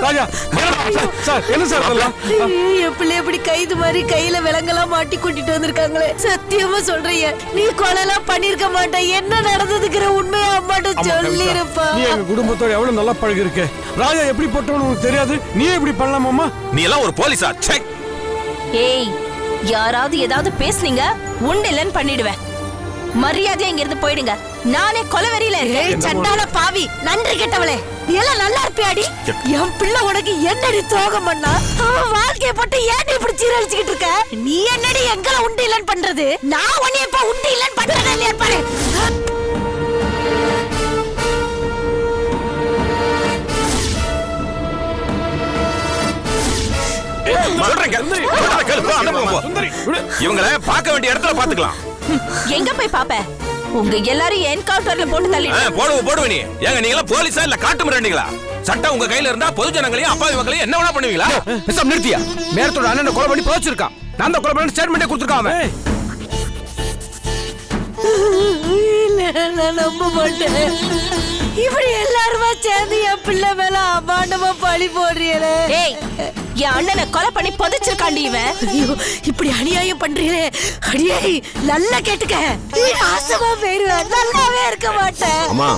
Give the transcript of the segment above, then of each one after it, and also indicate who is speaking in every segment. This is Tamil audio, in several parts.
Speaker 1: ராஜா சார் என்ன சார்
Speaker 2: என் பிள்ளை எப்படி கைது மாதிரி கையில விலங்கெல்லாம் மாட்டி கூட்டிட்டு வந்திருக்காங்களே. சத்தியமா சொல்றீங்க, நீ கொலைலாம் பண்ணிருக்க மாட்டேன். என்ன நடந்ததுக்குற உண்மையா அம்மாட்ட சொல்லிருப்பா.
Speaker 1: நீ எங்க குடும்பத்தோட எவ்வளவு நல்லா பழகி இருக்க. ராஜா எப்படி போட்டவனு உனக்கு தெரியாது, நீ எப்படி பண்ணலாமா?
Speaker 3: நீ எல்லாம் ஒரு போலீஸா?
Speaker 4: ஏய், யாராவது ஏதாவது பேசுனீங்க உண்டு இல்லன்னு பண்ணிடுவேன். மரியாதையா இங்க இருந்து போயிடுங்க. நானே கொலவெறியில இருக்கேன்.
Speaker 2: சண்டால பாவி, நன்றி கெட்டவளே. நீ எல்லாம் நல்லா இருப்பியாடி? என் பிள்ளை உனக்கு என்னடி துரோகம் பண்ணா? அவன் வாழ்க்கைய போட்டு ஏன் இப்படி சீரழிச்சுக்கிட்டு இருக்க? நீ என்னடி எங்களை உண்டு இல்லன்னு பண்றது? நான் உன்னை இப்ப உண்டு இல்லன்னு பண்றதே இல்லையா பாரு.
Speaker 3: இவங்களை பார்க்க வேண்டிய இடத்துல பாத்துக்கலாம்.
Speaker 4: எங்க போய் பாப்ப? உங்க எல்லாரும் என்கவுண்டர்ல போட்டு தள்ளிடு.
Speaker 3: போடுவ நீ. ஏங்க நீங்க எல்லாம் போலீஸா இல்ல காட்டு மிராண்டிகளா? சட்டம் உங்க கையில இருந்தா பொது ஜனங்களையும் அப்பாவி மக்களையும் என்ன வேணா பண்ணுவீங்களா?
Speaker 5: பேசாம நிறுத்தியா? மேரத்தோட அண்ணனை கொலை பண்ணி போச்சிருக்கான். நான் தான் கொலை பண்ணி ஸ்டேட்மென்ட் கொடுத்துருக்கான் அவன்.
Speaker 2: நான் நம்ப மாட்டேன். இப்படி எல்லாருமா சேர்ந்து என் பிள்ளை மேல அபாண்டமா பழி போடுறீங்களே.
Speaker 4: ஏய், என் அண்ணனை கொலை பண்ணி புதைச்சிருக்காண்டி இவன்.
Speaker 2: ஐயோ, இப்படி அநியாயம் பண்றீங்களே. அடியே நல்லா கேட்டுக்க. ஆசமா போயிருவேன், நல்லாவே இருக்க மாட்டேன்.
Speaker 6: அம்மா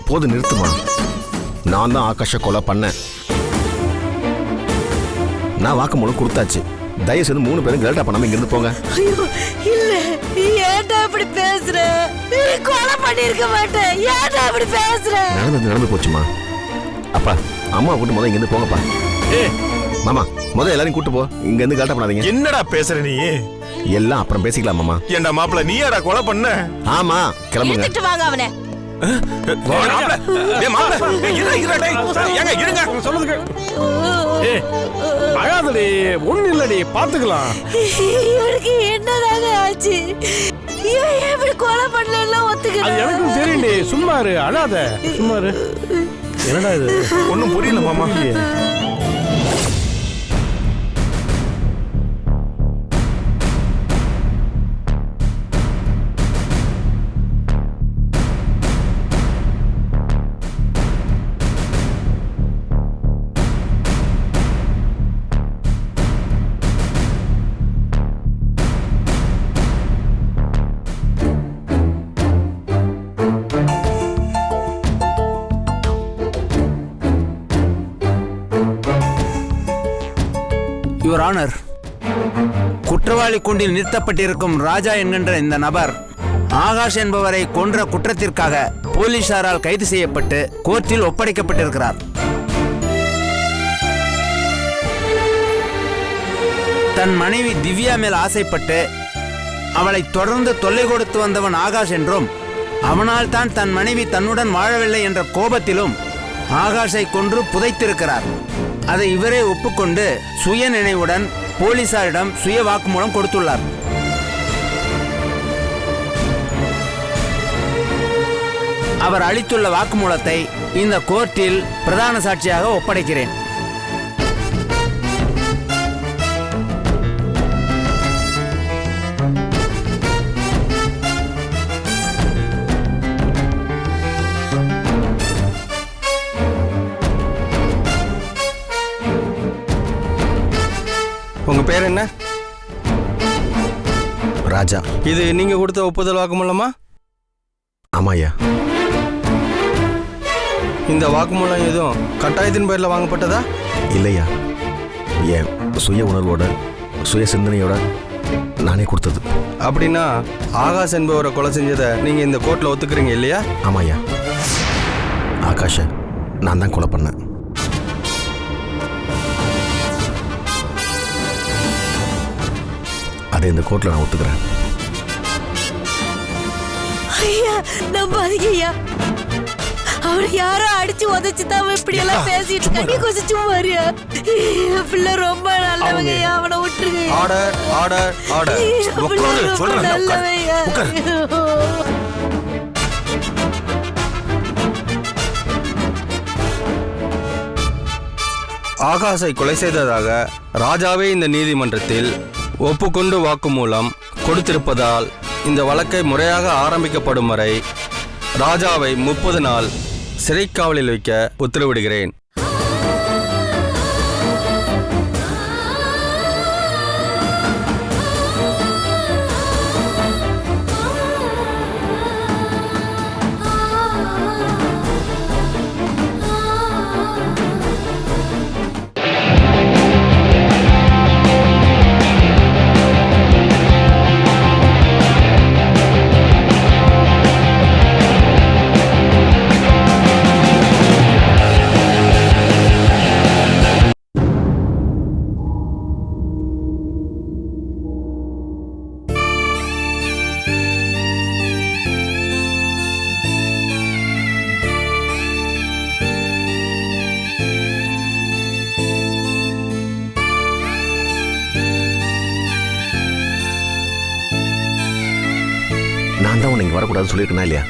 Speaker 6: போது நிறுத்துமா. நான் தான் ஆகாஷ கொலை பண்ணேன். நான் வாக்குமூலம் கொடுத்தாச்சு. தயவு செய்து 3 பேரும் கலட்டா பண்ணாம இங்கிருந்து போங்க.
Speaker 2: ஐயோ இல்ல, நீ ஏன்டா இப்படி பேசுற? நீ கொலை பண்ணிருக்க மாட்டேன். ஏன்டா இப்படி பேசுற?
Speaker 6: நடந்து போச்சுமா. அப்பா அம்மா கூட்டு முதல்ல இங்கிருந்து போங்கப்பா. மாமா முதல்ல எல்லாரையும் கூட்டு போ. இங்க இருந்து கலட்டா பண்ணாதீங்க.
Speaker 3: என்னடா பேசுற நீ?
Speaker 6: எல்லாம் அப்புறம் பேசிக்கலாம் மாமா.
Speaker 3: ஏண்டா மாப்பிள்ள நீ யாரா கொலை பண்ண?
Speaker 6: ஆமா கிளம்புங்க.
Speaker 4: எடுத்துட்டு வாங்க அவனை.
Speaker 1: அழாதடி, ஒண்ணு இல்லடி, பாத்துக்கலாம்.
Speaker 2: இவருக்கு என்னதாங்க ஆச்சு? இவன் எப்படி கொலை பண்ணல ஒத்துக்கிறேன்.
Speaker 1: அது எனக்கும் தெரியும்டி. சும்மா இரு, அழாத, சும்மா இரு. என்னடா இது?
Speaker 3: ஒன்னும் புரியல மாமா.
Speaker 5: யுவர் ஆனர், குற்றவாளி கூண்டில் நிறுத்தப்பட்டிருக்கும் ராஜா என்கின்ற இந்த நபர் ஆகாஷ் என்பவரை கொன்ற குற்றத்திற்காக போலீசாரால் கைது செய்யப்பட்டு கோர்ட்டில் ஒப்படைக்கப்பட்டிருக்கிறார். தன் மனைவி திவ்யா மேல் ஆசைப்பட்டு அவளை தொடர்ந்து தொல்லை கொடுத்து வந்தவன் ஆகாஷ் என்றும், அவனால் தான் தன் மனைவி தன்னுடன் வாழவில்லை என்ற கோபத்திலும் ஆகாஷை கொன்று புதைத்திருக்கிறார். அதை இவரே ஒப்புக்கொண்டு சுய நினைவுடன் போலீசாரிடம் சுய வாக்குமூலம் கொடுத்துள்ளார். அவர் அளித்துள்ள வாக்குமூலத்தை இந்த கோர்ட்டில் பிரதான சாட்சியாக ஒப்படைக்கிறேன்.
Speaker 7: உங்க பேர் என்ன?
Speaker 6: ராஜா.
Speaker 7: இது நீங்க கொடுத்த ஒப்புதல் வாக்குமூலமா?
Speaker 6: ஆமாய்யா.
Speaker 7: இந்த வாக்குமூலம் எதுவும் கட்டாயத்தின் பேர்ல வாங்கப்பட்டதா?
Speaker 6: இல்லையா, என் சுய உணர்வோட சுய சிந்தனையோட நானே கொடுத்தது.
Speaker 7: அப்படின்னா ஆகாஷ் என்பவரை கொலை செஞ்சதை நீங்க இந்த கோர்ட்ல ஒத்துக்கிறீங்க இல்லையா?
Speaker 6: ஆமாய்யா, ஆகாஷ நான் தான் கொலை பண்ணேன். அதை இந்த கோர்ட்ல நான் ஒத்துக்கிறேன்.
Speaker 2: ஐயா நம்பாதீங்க ஐயா. அவனை யாரோ அடிச்சு உதச்சுதான் இப்படி எல்லாம் பேசிட்டு இருக்காங்க. கொஞ்சம் சும்மா இருயா. பிள்ளை ரொம்ப நல்லவங்க. அவனை விட்டுருங்க.
Speaker 7: Order order order.
Speaker 2: நல்லவையா.
Speaker 7: ஆகாஷை கொலை செய்ததாக ராஜாவே இந்த நீதிமன்றத்தில் ஒப்புக்கொண்டு வாக்குமூலம் கொடுத்திருப்பதால் இந்த வழக்கை முறையாக ஆரம்பிக்கப்படும் வரை ராஜாவை 30 நாள் சிறைக்காவலில் வைக்க உத்தரவிடுகிறேன்.
Speaker 6: நான் தான் உன்னை இங்கே வரக்கூடாதுன்னு சொல்லியிருக்கேனா இல்லையா?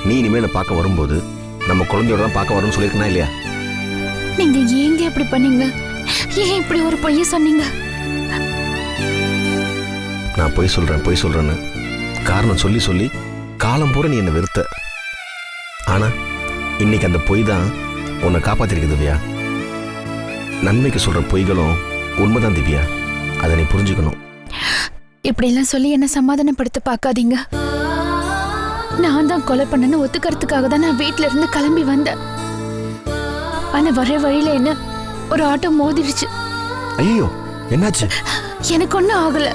Speaker 6: நீ இனிமேல் பார்க்க வரும்போது நம்ம குழந்தையோட தான் பார்க்க வரணும்னு சொல்லியிருக்கேனா இல்லையா?
Speaker 8: நீங்க ஏங்க இப்படி பண்ணீங்க? ஏன் இப்படி ஒரு பொய்ய சொன்னீங்க?
Speaker 6: நான் பொய் சொல்றேன்னு காரணம் சொல்லி சொல்லி காலம் பூரா நீ என்னை வெறுத்த. ஆனா இன்னைக்கு அந்த பொய் தான் உன்னை காப்பாத்திருக்கு திவ்யா. நன்மைக்கு சொல்ற பொய்களும் உண்மைதான் திவ்யா. அதை நீ புரிஞ்சுக்கணும்.
Speaker 8: இப்படி எல்லாம் சொல்லி என்ன சமாதானப்படுத்த பார்க்காதீங்க. நான் தான் கொலை பண்ணேன்னு ஒத்துக்கிறதுக்காக தான் நான் வீட்ல இருந்து கிளம்பி வந்தேன். ஆனா வர வழியில என்ன ஒரு ஆட்டோ மோதிடுச்சு.
Speaker 6: ஐயோ, என்னாச்சு?
Speaker 8: எனக்கு ஒண்ணும் ஆகல.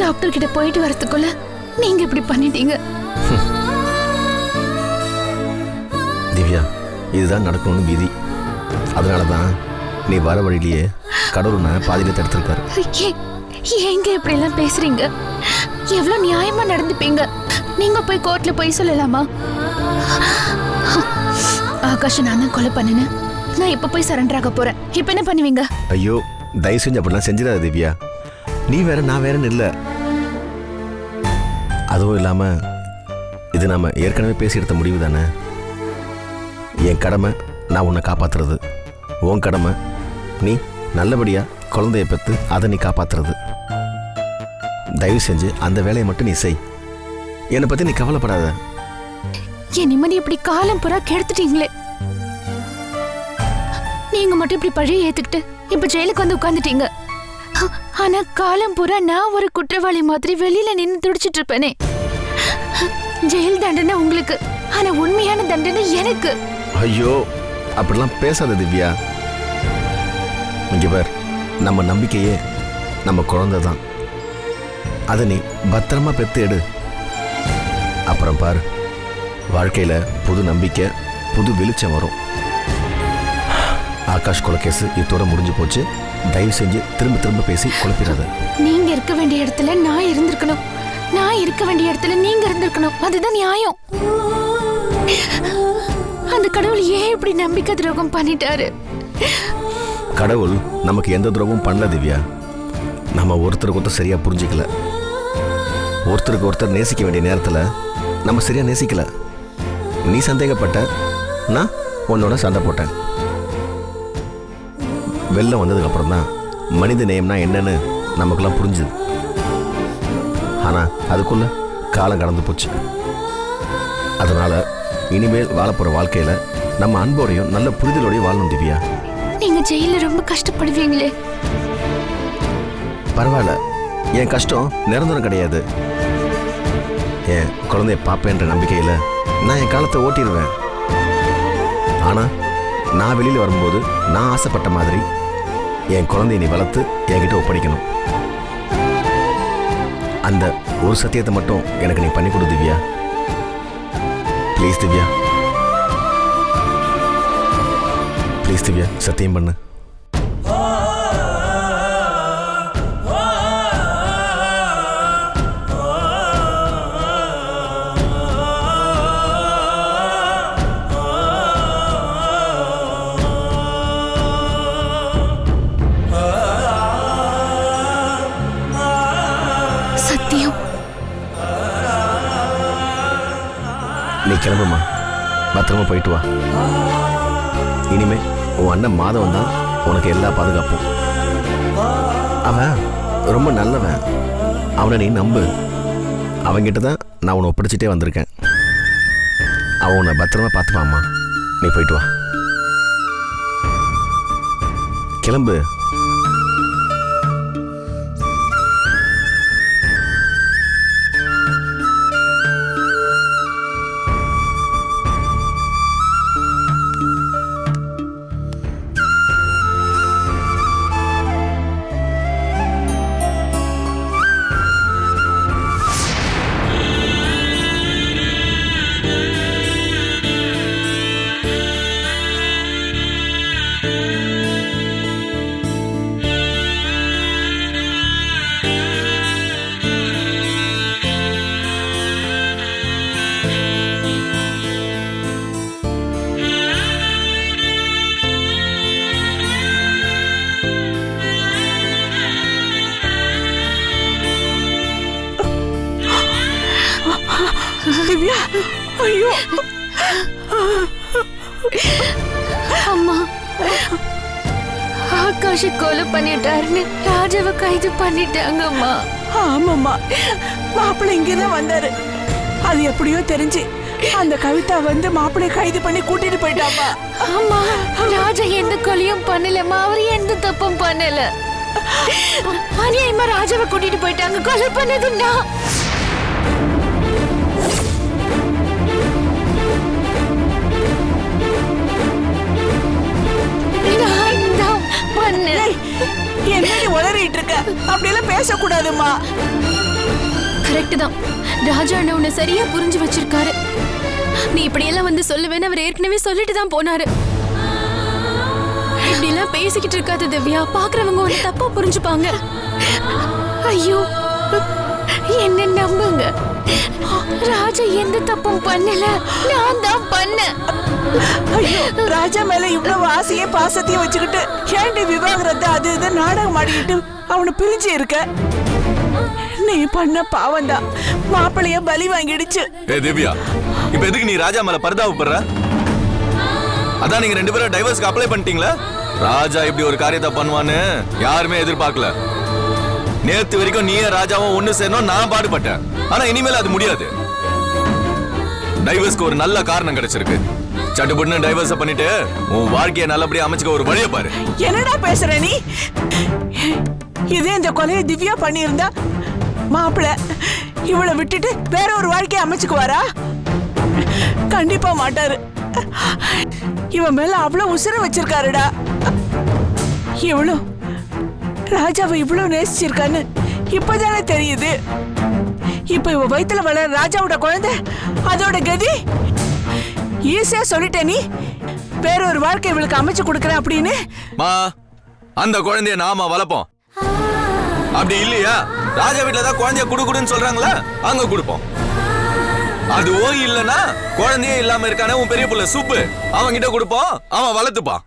Speaker 8: டாக்டர் கிட்ட போயிட்டு வரதுக்குள்ள நீங்க இப்படி பண்ணிட்டீங்க.
Speaker 6: திவ்யா, இதுதான் நடக்கணும்னு விதி. அதனாலதான் நீ வர வழியிலேயே கடவுளை பாதியில தடுத்திருக்காரு.
Speaker 8: ஏங்க இப்படி எல்லாம் பேசுறீங்க? எவ்வளவு நியாயமா நடந்துப்பீங்க. நீங்க போய் கோர்ட்ல போய் சொல்லலாமா? ஆகாஷ் நான் தான் கொலை பண்ணேன்னு நான் இப்ப போய் சரண்டர் ஆக போறேன். இப்ப என்ன பண்ணுவீங்க?
Speaker 6: ஐயோ, தயவு செஞ்சு அப்படிலாம் செஞ்சிடாத திவ்யா. நீ வேற நான் வேறன்னு இல்லை. அதுவும் இல்லாம இது நாம ஏற்கனவே பேசி எடுத்த முடிவு தானே. என் கடமை நான் உன்னை காப்பாத்துறது, உன் கடமை நீ நல்லபடியா குழந்தைய பெற்று அதை நீ காப்பாத்துறது. தயவு செஞ்சு அந்த வேலையை மட்டும் நீ செய். என்னை பத்தி நீ கவலைப்படாத.
Speaker 8: என் நிம்மதி இப்படி காலம் புறா கெடுத்துட்டீங்களே. நீங்க மட்டும் இப்படி பழைய ஏத்துக்கிட்டு இப்ப ஜெயிலுக்கு வந்து உட்கார்ந்துட்டீங்க. ஆனா காலம் பூரா நான் ஒரு குற்றவாளி மாதிரி வெளியில நின்று துடிச்சிட்டு இருப்பேனே. ஜெயில் தண்டனை உங்களுக்கு, ஆனா உண்மையான தண்டனை எனக்கு.
Speaker 6: ஐயோ, அப்படிலாம் பேசாத திவ்யா. இங்க பார், நம்ம நம்பிக்கையே நம்ம குழந்தை தான். அதை நீ பத்திரமா பெத்து எடு. அப்புறம் பாரு, வாழ்க்கையில புது நம்பிக்கை, புது வெளிச்சம் வரும். ஆகாஷ் கொலை கேஸ் இதோட முடிஞ்சு போச்சு. தயவு செஞ்சு திரும்ப திரும்ப பேசி குழப்பிடாத.
Speaker 8: நீங்க இருக்க வேண்டிய இடத்துல நான் இருந்திருக்கணும், நான் இருக்க வேண்டிய இடத்துல நீங்க இருந்திருக்கணும். அதுதான் நியாயம். அந்த கடவுள் ஏன் இப்படி நம்பிக்கை துரோகம் பண்ணிட்டாரு?
Speaker 6: கடவுள் நமக்கு எந்த துரோகமும் பண்ணல திவ்யா. நம்ம ஒருத்தருக்கு ஒருத்தர் சரியா புரிஞ்சிக்கல. ஒருத்தருக்கு ஒருத்தர் நேசிக்க வேண்டிய நேரத்துல நம்ம சரியா நேசிக்கல. நீ சந்தேகப்பட்ட, நான் உன்னோட சண்டை போட்டேன். வெள்ளம் வந்ததுக்கு அப்புறம் தான் மனித நேயம்னா என்னன்னு நமக்கெல்லாம் புரிஞ்சுது. ஆனா அதுக்குள்ள காலம் கடந்து போச்சு. அதனால இனிமேல் வாழப்போற வாழ்க்கையில நம்ம அன்போடையும் நல்ல புரிதலோடையும் வாழணும் திவ்யா.
Speaker 8: நீங்க ஜெயில ரொம்ப கஷ்டப்படுவீங்களே.
Speaker 6: பரவாயில்ல, என் கஷ்டம் நிரந்தரம் கிடையாது. என் குழந்தைய பாப்பேன்ற நம்பிக்கையில நான் என் காலத்தை ஓட்டிடுவேன். ஆனா நான் வெளியில வரும்போது நான் ஆசைப்பட்ட மாதிரி என் குழந்தைய நீ வளர்த்து என்கிட்ட ஒப்படைக்கணும். அந்த ஒரு சத்தியத்தை மட்டும் எனக்கு நீ பண்ணி கொடு திவ்யா. ப்ளீஸ் திவ்யா, ப்ளீஸ் திவ்யா, சத்தியம் பண்ணு. நீ கிளம்புமா, பத்திரமா போயிட்டு வா. இனிமே உன் அண்ணன் மாதவன் தான் உனக்கு எல்லா பாதுகாப்பும். அவன் ரொம்ப நல்லவன். அவனை நீ நம்பு. அவன்கிட்ட தான் நான் உன்னை ஒப்படைச்சிட்டே வந்திருக்கேன். அவன் உன்னை பத்திரமா பார்த்துப்பாம்மா. நீ போயிட்டு வா, கிளம்பு.
Speaker 2: திவ்யா, ஐயோ
Speaker 8: அம்மா, ஆகாஷ கொலை பண்ணிட்டாருன்னு ராஜாவை கைது பண்ணிட்டாங்கம்மா.
Speaker 2: ஆமாம்மா, மாப்பிள்ளை இங்கதான் வந்தாரு. அது எப்படியோ தெரிஞ்சு அந்த கவிதா வந்து மாப்பிள்ளைய கைது பண்ணி கூட்டிட்டு போயிட்டாமா.
Speaker 8: ஆமா, ராஜா எந்த கொலையும் பண்ணலம்மா. அவர் எந்த தப்பும் பண்ணல. அநியாயமா ராஜாவை கூட்டிட்டு போயிட்டாங்க. கொலை பண்ணது நான்.
Speaker 2: என்னடி உளறிட்டு இருக்க? அப்படியெல்லாம் பேசக்கூடாதுமா.
Speaker 8: கரெக்ட் தான். ராஜா அண்ணா உன்னை சரியா புரிஞ்சு வச்சிருக்காரு. நீ இப்படியெல்லாம் வந்து சொல்லுவேன்னு அவர் ஏற்கனவே சொல்லிட்டு தான் போனாரு. இப்படி எல்லாம் பேசிக்கிட்டு இருக்காது திவ்யா. பாக்குறவங்க உன்னை தப்பா புரிஞ்சுப்பாங்க. ஐயோ, என்ன நம்புங்க. ராஜா எந்த தப்பும் பண்ணல. நான் தான் பண்ணேன்.
Speaker 2: ஐயோ, ராஜா மேல இவ்வளவு ஆசையே பாசத்தையும் வச்சுக்கிட்டு ஏண்டி விவாகரத்து அது இது நாடகம் ஆடிக்கிட்டு அவனை பிரிஞ்சு இருக்க? நீ பண்ண பாவம்தான். மாப்பிளைய பலி வாங்கிடுச்சு.
Speaker 3: திவ்யா, இப்ப எதுக்கு நீ ராஜா மேல பரிதாபப்படுற? அதான் நீங்க 2 பேரும் டைவர்ஸ்க்கு அப்ளை பண்ணிட்டீங்களா? ராஜா இப்படி ஒரு காரியத்தை பண்ணுவான்னு யாருமே எதிர்பார்க்கல. நேத்து வரைக்கும் நீயே ராஜாவும் ஒண்ணு சேரணும் நான் பாடுபட்டேன். ஆனா இனிமேல் அது முடியாது. டைவர்ஸ்க்கு ஒரு நல்ல காரணம் கிடைச்சிருக்கு. சட்டுப்பட்டு டைவர்ஸ் பண்ணிட்டு உன் வாழ்க்கையை நல்லபடியா அமைச்சுக்க ஒரு வழியை பாரு.
Speaker 2: என்னடா பேசுற நீ? இதே இந்த கொலையை திவ்யா பண்ணியிருந்தா மாப்பிள்ளை இவளை விட்டுட்டு வேற ஒரு வாழ்க்கையை அமைச்சுக்குவாரா? கண்டிப்பா மாட்டாரு. இவன் மேல அவ்வளவு உசுர வச்சிருக்காருடா. இவ்வளவு ராஜாவை இவ்வளவு நேசிச்சிருக்கான்னு இப்பதானே தெரியுது. இப்ப இவ வயித்துல வளர ராஜாவோட குழந்தை, அதோட கதி ஈஸியா சொல்லிட்ட. நீ வேற ஒரு வாழ்க்கை இவளுக்கு அமைச்சு கொடுக்கற அப்படின்னு.
Speaker 3: அந்த குழந்தைய நாம வளர்ப்போம். அப்படி இல்லையா ராஜா வீட்டுல தான் குழந்தைய குடுக்குடுன்னு சொல்றாங்களா, அங்க கொடுப்போம். அதுவும் இல்லனா குழந்தையே இல்லாம இருக்கானே உன் பெரிய புள்ள சுப்பு, அவன் கிட்ட கொடுப்போம். அவன் வளர்த்துப்பான்.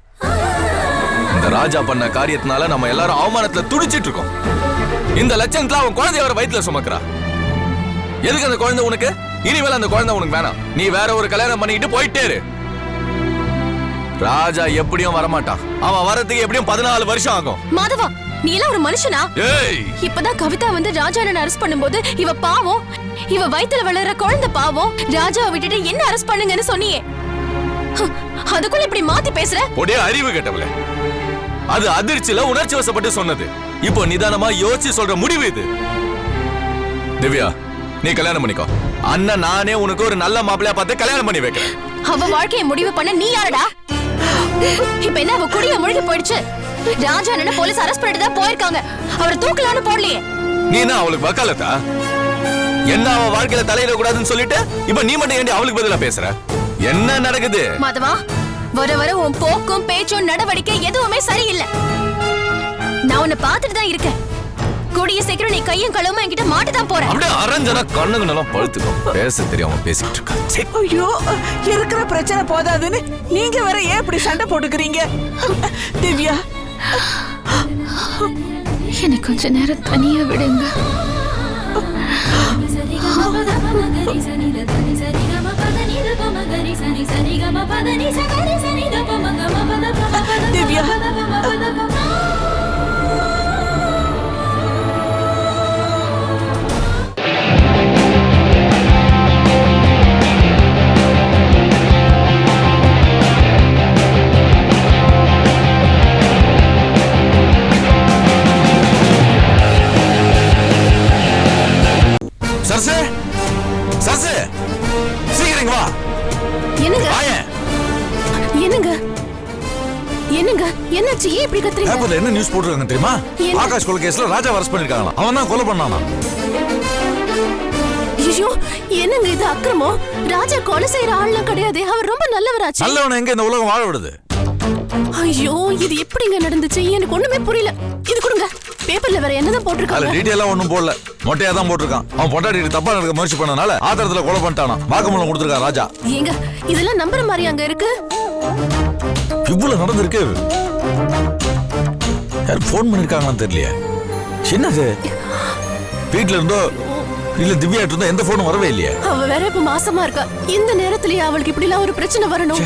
Speaker 3: இந்த ராஜா பண்ண காரியத்தினால நம்ம எல்லாரும் அவமானத்துல துடிச்சிட்டு இருக்கோம். இந்த லட்சணத்துல அவன் குழந்தைய வர வயிற்றுல சுமக்கிறா. எதுக்கு அந்த குழந்தை உனக்கு? இனிமேல் அந்த குழந்தை உனக்கு வேணாம். நீ வேற ஒரு கல்யாணம் பண்ணிக்கிட்டு போயிட்டே இரு. ராஜா எப்படியும் வரமாட்டான். அவன் வரதுக்கு எப்படியும் 14 வருஷம் ஆகும்.
Speaker 8: மாதவா, நீ எல்லாம் ஒரு மனுஷனா? இப்பதான் கவிதா வந்து ராஜா அரெஸ்ட் பண்ணும்போது இவ பாவம், இவ வயித்துல வளர்ற குழந்தை பாவம், ராஜாவை விட்டுட்டு என்ன அரெஸ்ட் பண்ணுங்கன்னு சொன்னியே. அதுக்குள்ள இப்படி மாத்தி பேசுற? ஒரே
Speaker 3: அறிவு கேட்டவளே. அது அதிர்ச்சியில உணர்ச்சி வசப்பட்டு சொன்னது. இப்போ நிதானமா யோசிச்சு சொல்ற முடிவு இது. திவ்யா, நீ கல்யாணம் பண்ணிக்கோ. அண்ணன் நானே உனக்கு ஒரு நல்ல மாப்பிள்ளையா பார்த்து கல்யாணம் பண்ணி வைக்கிறேன்.
Speaker 8: அவ வாழ்க்கையை முடிவு பண்ண நீ யாரடா? இப்ப என்ன அவ குடிய முழுகி போயிடுச்சு. ராஜா அண்ணனை போலீஸ் அரெஸ்ட் பண்ணிட்டு தான் போயிருக்காங்க. அவரை தூக்கலான்னு போடலையே.
Speaker 3: நீ என்ன அவளுக்கு வக்காலத்தா? என்ன அவ வாழ்க்கையில தலையிட கூடாதுன்னு சொல்லிட்டு இப்ப நீ மட்டும் ஏண்டி அவளுக்கு பதிலா பேசுற? என்ன நடக்குது?
Speaker 8: மாதவா, வர வர உன் போக்கும் பேச்சும் நடவடிக்கை எதுவுமே சரியில்லை. நான் உன்னை பார்த்துட்டு தான் இருக்கேன். கூடிய சீக்கிரம் நீ கையும் களவுமா என்கிட்ட மாட்டுதான் போற.
Speaker 3: அப்படியே அரஞ்சனா கண்ணுங்க நல்லா பழுத்துக்கும். பேச தெரியாம பேசிட்டு இருக்கா.
Speaker 2: ஐயோ, இருக்கிற பிரச்சனை போதாதுன்னு நீங்க வேற ஏன் இப்படி சண்டை போட்டுக்கிறீங்க? திவ்யா,
Speaker 8: எனக்கு கொஞ்ச நேரம் தனியா விடுங்க.
Speaker 2: திவ்யா,
Speaker 3: சரசு, சரசு, சீக்கிரம் வா.
Speaker 8: என்னங்க? என்னங்க? என்னங்க? என்னாச்சு? ஏன் இப்படி கத்துறீங்க?
Speaker 9: பேப்பர்ல என்ன நியூஸ் போட்டுருக்காங்க தெரியுமா? ஆகாஷ் கொலை கேஸ்ல ராஜா அரெஸ்ட் பண்ணிருக்காங்களா. அவன் தான் கொலை பண்ணானா.
Speaker 8: ஐயோ, என்னங்க இது அக்கிரமம்? ராஜா கொலை செய்யற ஆள்லாம் கிடையாது. அவர் ரொம்ப நல்லவராச்சு.
Speaker 9: நல்லவன எங்க இந்த உலகம் வாழ விடுது?
Speaker 8: ஐயோ, இது எப்படிங்க நடந்துச்சு? எனக்கு ஒண்ணுமே புரியல. இது கொடுங்க. பேப்பர்ல வேற என்னதான் போட்டுருக்காங்க?
Speaker 9: அதுல டீடைலா ஒண்ணும் போடல, மொட்டையா தான் போட்டிருக்கான். அவன் பொண்டாட்டி தப்பா நடக்க முயற்சி பண்ணனால ஆத்திரத்துல கொலை பண்ணிட்டானா. வாக்குமூலம் கொடுத்திருக்கான் ராஜா.
Speaker 8: ஏங்க, இதெல்லாம் நம்புற மாதிரி அங்க இருக்கு.
Speaker 9: இவ்வளவு நடந்திருக்கு. யார் போன் பண்ணிருக்காங்கன்னு தெரியலையே. என்னது? வீட்டுல இருந்தோ இல்ல திவ்யா இருந்தா எந்த போனும் வரவே இல்லையே.
Speaker 2: அவ வேற இப்ப மாசமா இருக்கா. இந்த நேரத்துலயே அவளுக்கு இப்படி எல்லாம் ஒரு பிரச்சனை வரணும்.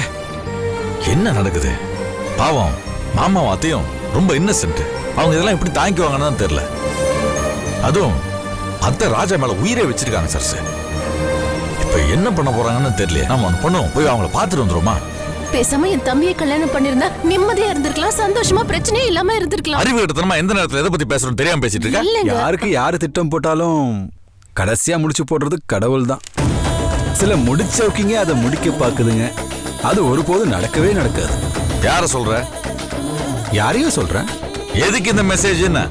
Speaker 9: என்ன நடக்குது? பாவம் மாமாவும் அத்தையும் ரொம்ப இன்னசென்ட். அவங்க இதெல்லாம் எப்படி தாங்கிக்குவாங்கன்னு தெரியல. அதுவும் அத்தை ராஜா மேல உயிரே வச்சிருக்காங்க சார். இப்ப என்ன பண்ண போறாங்கன்னு தெரியல. நாம ஒண்ணு பண்ணுவோம், போய் அவங்கள பாத்துட்டு வந்துருமா?
Speaker 2: பேசாம என் தம்பியை கல்யாணம் பண்ணிருந்தா நிம்மதியா இருந்திருக்கலாம், சந்தோஷமா பிரச்சனையே இல்லாம இருந்திருக்கலாம்.
Speaker 9: அறிவு கிட்டத்தனமா எந்த நேரத்துல எதை பத்தி பேசுறோம் தெரியாம பேசிட்டு இருக்க.
Speaker 10: யாருக்கு யாரு திட்டம் போட்டாலும் கடைசியா முடிச்சு போடுறது கடவுள் தான். சில முடிச்சவக்கிங்க அதை முடிக்க பாக்குதுங்க. அது ஒருபோதும் நடக்கவே நடக்காது.
Speaker 9: யார சொல்ற?
Speaker 10: யாரையும் சொல்றேன்.
Speaker 9: எதுக்கு இந்த மெசேஜ்? என்ன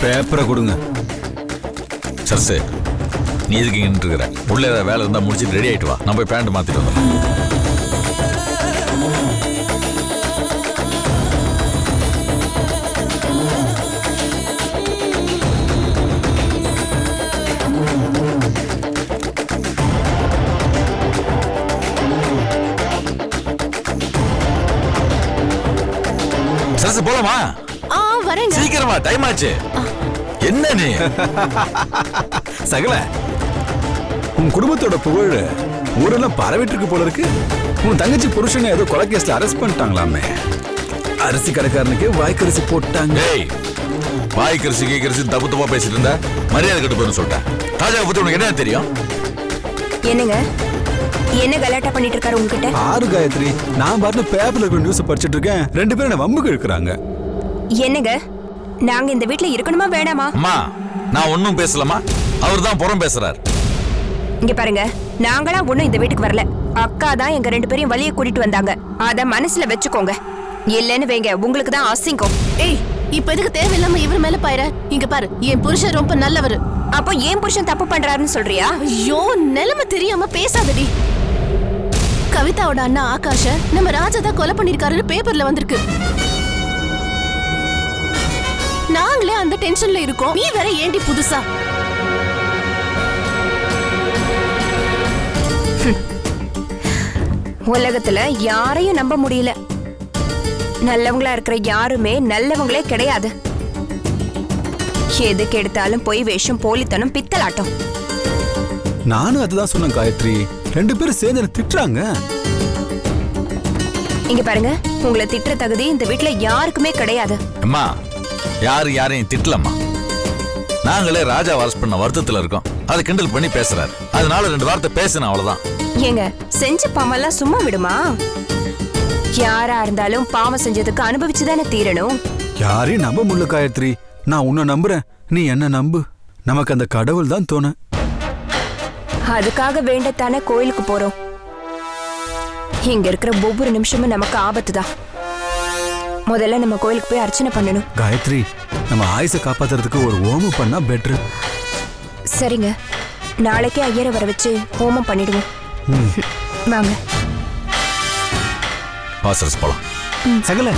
Speaker 10: பேப்பரை கொடுங்க.
Speaker 9: சர்சு, நீ எதுக்கு இங்க இருக்கிற? உள்ள ஏதாவது வேலை இருந்தா முடிச்சுட்டு ரெடி ஆயிட்டு வா. நான் போய் பேண்ட் மாத்திட்டு வந்துடுறேன். சர்சு போலாமா?
Speaker 2: வரேங்க.
Speaker 9: சீக்கிரமா, டைம் ஆச்சு. என்ன நீ
Speaker 10: சகல, உன் குடும்பத்தோட புகழ் ஊரெல்லாம் பரவிட்டு இருக்கு போல இருக்கு. உன் தங்கச்சி புருஷனை ஏதோ கொலை கேஸ்ல அரெஸ்ட் பண்ணிட்டாங்களாமே. அரிசி கடைக்காரனுக்கு வாய்க்கரிசி போட்டாங்க.
Speaker 9: வாய்க்கரிசி கேக்கரிசி தப்பு தப்பா பேசிட்டு இருந்தா மரியாதை கட்டு போயிடும் சொல்லிட்டேன். ராஜாவை பத்தி உனக்கு என்ன தெரியும்?
Speaker 11: என்னங்க என்ன கலாட்டா பண்ணிட்டு இருக்காரு உங்ககிட்ட?
Speaker 10: ஆறு காயத்ரி, நான் பாட்டு பேப்பர்ல இருக்கிற நியூஸ் படிச்சிட்டு இருக்கேன். ரெண்டு பேரும் என்ன வம்புக்கு இருக்கிறாங்க.
Speaker 11: என்னங்க நாங்க இந்த வீட்ல இருக்கணுமா வேணாமா?
Speaker 9: அம்மா, நான் ஒன்னும் பேசலமா. அவர் தான் புறம் பேசுறார்.
Speaker 11: இங்க பாருங்க, நாங்களா ஒண்ணும் இந்த வீட்டுக்கு வரல. அக்கா தான் எங்க ரெண்டு பேரையும் வழிய கூட்டிட்டு வந்தாங்க. அத மனசுல வச்சுக்கோங்க. இல்லன்னு வைங்க, உங்களுக்கு தான் அசிங்கம்.
Speaker 2: ஏய், இப்ப எதுக்கு தேவையில்லாம இவர் மேல பாயிர? இங்க பாரு, என் புருஷன் ரொம்ப நல்லவரு.
Speaker 11: அப்போ ஏன் புருஷன் தப்பு பண்றாருன்னு சொல்றியா?
Speaker 2: ஐயோ, நிலைமை தெரியாம பேசாதடி. கவிதாவோட அண்ணா ஆகாஷ நம்ம ராஜா தான் கொலை பண்ணிருக்காருன்னு பேப்பர்ல வந்திருக்கு. நாங்களே அந்த டென்ஷன்ல இருக்கோம். நீ வேற ஏண்டி புதுசா?
Speaker 11: உலகத்துல யாரையும் நம்ப முடியல. நல்லவங்களா இருக்கிற யாருமே நல்லவங்களே கிடையாது. எதுக்கு எடுத்தாலும் பொய் வேஷம், போலித்தனம், பித்தலாட்டம்.
Speaker 10: நானும் அதுதான் சொன்னேன் காயத்ரி. ரெண்டு பேரும் சேர்ந்து திட்டுறாங்க.
Speaker 11: இங்க பாருங்க, உங்களை திட்டுற தகுதி இந்த வீட்டுல யாருக்குமே கிடையாது.
Speaker 9: அம்மா, யாரையும் திட்டலம்மா. நாங்களே ராஜா அரெஸ்ட் பண்ண வருத்தத்துல இருக்கோம். அதை கிண்டல் பண்ணி பேசுறாரு. அதனால ரெண்டு வார்த்தை பேசணும், அவ்வளவுதான்.
Speaker 11: ஏங்க, செஞ்ச பாவெல்லாம் சும்மா விடுமா? யாரா இருந்தாலும் பாவம் செஞ்சதுக்கு அனுபவிச்சுதானே தீரணும்.
Speaker 10: யாரையும் நம்ப முடியல காயத்ரி. நான் உன்னை நம்புறேன், நீ என்ன நம்பு. நமக்கு அந்த கடவுள் தான் தோணு.
Speaker 11: அதுக்காக வேண்டத்தானே கோயிலுக்கு போறோம். இங்க இருக்கிற ஒவ்வொரு நிமிஷமும் நமக்கு ஆபத்து தான். முதல்ல நம்ம கோயிலுக்கு போய் அர்ச்சனை பண்ணணும்.
Speaker 10: காயத்ரி, நம்ம ஆயுசை காப்பாத்துறதுக்கு ஒரு ஹோமம் பண்ணா பெட்ரு.
Speaker 11: சரிங்க, நாளைக்கே ஐயரை வர வச்சு ஹோமம் பண்ணிடுவோம். வாங்க
Speaker 9: வாசரஸ் போலாம்.
Speaker 10: சகல,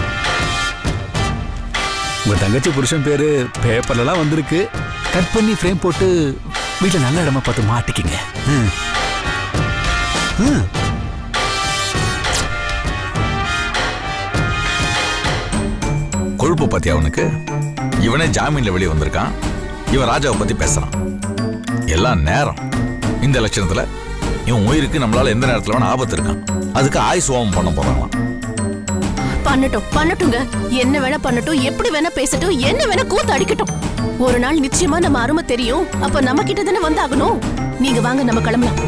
Speaker 10: உங்க தங்கச்சி புருஷன் பேரு பேப்பர்லாம் வந்திருக்கு. கட் பண்ணி ஃப்ரேம் போட்டு வீட்டுல நல்ல இடமா பார்த்து மாட்டிக்கிங்க.
Speaker 9: கொழுப்பு பத்தி அவனுக்கு. இவனே ஜாமீன்ல வெளியே வந்திருக்கான். இவன் ராஜாவை பத்தி பேசுறான். எல்லாம் நேரம். இந்த லட்சணத்துல இவன் உயிருக்கு நம்மளால எந்த நேரத்துல வேணா ஆபத்து இருக்கான். அதுக்கு ஆயுசு ஹோமம் பண்ண போறான்.
Speaker 2: பண்ணட்டுங்க. என்ன வேணா பண்ணட்டும், எப்படி வேணா பேசட்டும், என்ன வேணா கூத்து அடிக்கட்டும். ஒரு நாள் நிச்சயமா நம்ம அருமை தெரியும். அப்ப நம்ம கிட்ட தானே வந்தாகணும். நீங்க வாங்க, நம்ம கிளம்பலாம்.